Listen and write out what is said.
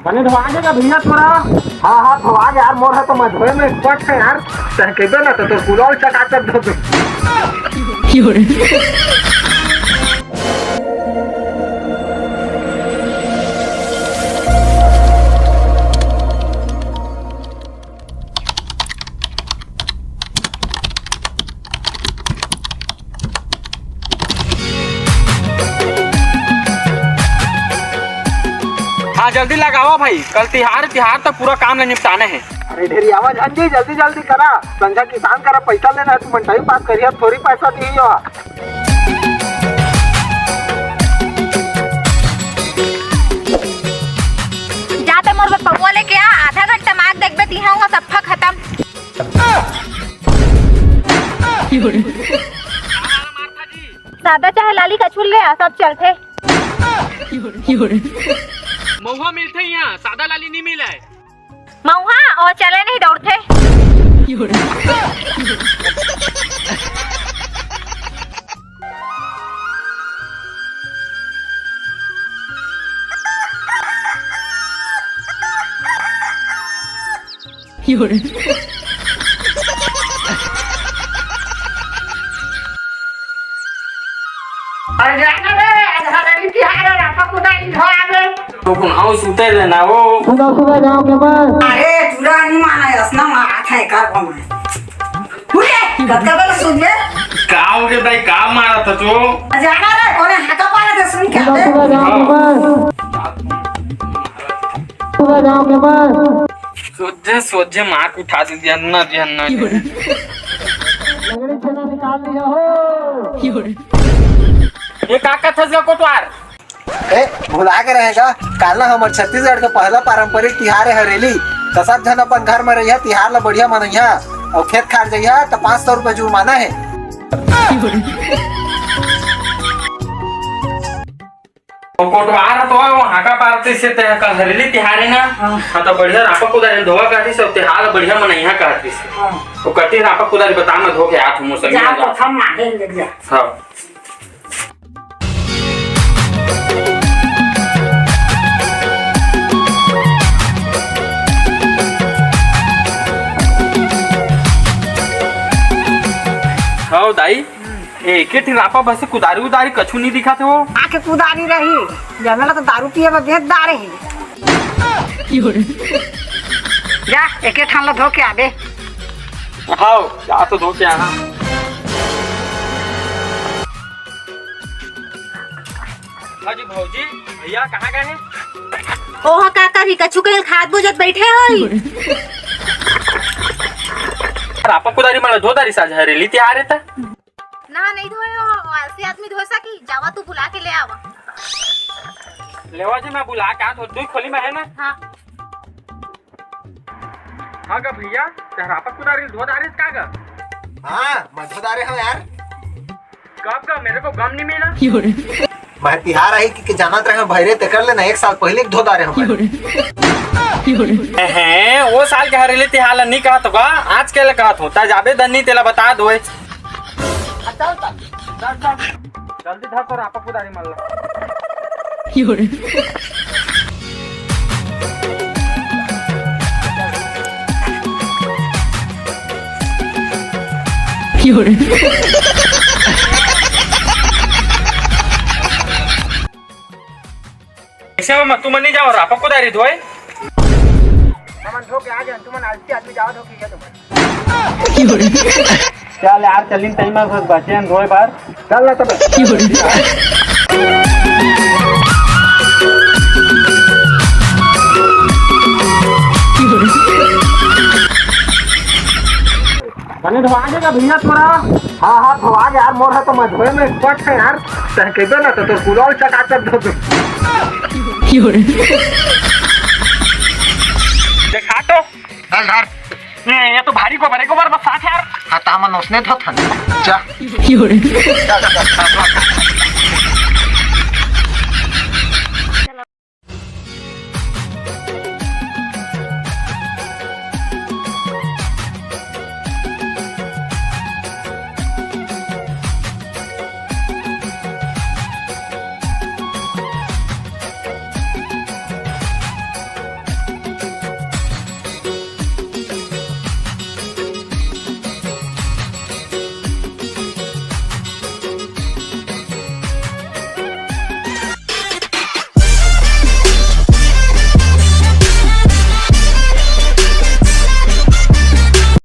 पानी धोआ देगा भैया थोड़ा। हाँ हाँ धोआ गया यार, मोर है तो मैं धोए में एक्सपर्ट है यार। चाहे कहते ना तो कुलाल चटा कर दो तुम। हाँ जल्दी लगाओ भाई, कल तिहार तक पूरा काम निपटाना है। अरे ढेरी आवाज हंजी, जल्दी जल्दी करा। संझा किसान करा पैसा लेना है, तू मंटाई बात करिए, थोड़ी पैसा दी हो। जाते मोर पौवा लेके आ, आधा घंटा माग देखबे तिहा हुआ सफा खत्म। सादा चाहे लाली कछुल ले आ, सब चलते। महुआ मिलते यहाँ, सादा लाली नहीं मिला है। महुआ और चले नहीं दौड़ते। सुते लेना वो सुबह जाओ के बाद। अरे तुरा नहीं माना है, असना मारा था एक कार में। उठे कब तक सुन ले। का हो गया भाई, का मारा था तो जाना रे कोने हाका पाले थे सुन के। सुबह जाओ के बाद। सुबह जाओ के बाद। सोचे मार को उठा दी जन्ना जन्ना। लगड़ी छेना निकाल लिया हो। ये काका था कोटवार। ए भुला के रहेगा, कालना हमर छत्तीसगढ़ का पहला पारंपरिक तिहार है हरेली। तो सब जन अपन घर में रहिया, तिहार ला बढ़िया मनइया और खेत खार जइया तो 500 रुपए जुर्माना है। कोटवार तो वहाँ का पारती से कल हरेली तिहार है ना। हाँ तो बढ़िया रापा कुदारी धोआ कहती से तिहार बढ़िया मनइया कहती से। तो कहती रापा कुदारी बता मैं धो के आठ मुँह जा तो हम मागे लग जा। हाँ हाँ दाई एक रापा बस कुदारी उदारी कछु नहीं दिखा थे वो। आके कुदारी रही जमेला तो दारू पिए में भेद दारे ही। जा एक ठान ला धो के आबे। हाँ जा तो धो के आना। हाजी भौजी भैया कहाँ गए हैं? ओहा काका भी कछु के खाद बुझत बैठे होई। रापा कुदारी माला धो दारी साझा हरेली तिहार है ता। ना नहीं धोए हो, आलसी आदमी धो सकी। जावा तू बुला के ले आवा। लेवा जी मैं बुला के तो दुई खोली में है ना। हाँ हाँ गा भैया रापा कुदारी धो दारी का गा। हाँ मैं धोदारे हूँ यार। कब का मेरे को गम नहीं मिला। मैं तिहार आई कि जानत रहे भैरे ते कर लेना, 1 साल पहले धोदारे हम। हैं वो साल के हरेली तिहार नहीं कहा तो का आज के लिए कहा तो ता जाबे दन्नी तेला बता दो। जल्दी धर तो रापा कुदारी मार ला। ऐसे में तुम नहीं जाओ रापा कुदारी धोए। मन धो के आ जाए, तुम आलसी आदमी जाओ धो के तुम। चल यार चलिन टाइम में बचे धोए बार। चल ना तब। पानी धोआ देगा भैया थोड़ा। हाँ हाँ धोआ गया यार, मोर है तो मैं धोए में एक्सपर्ट है यार। चाहे कहते ना तो कुलाल चटा कर दो तुम। देखा तो ये तो भारी को बड़े को बार बस साथ यार। हाँ तामन उसने धो था। जा।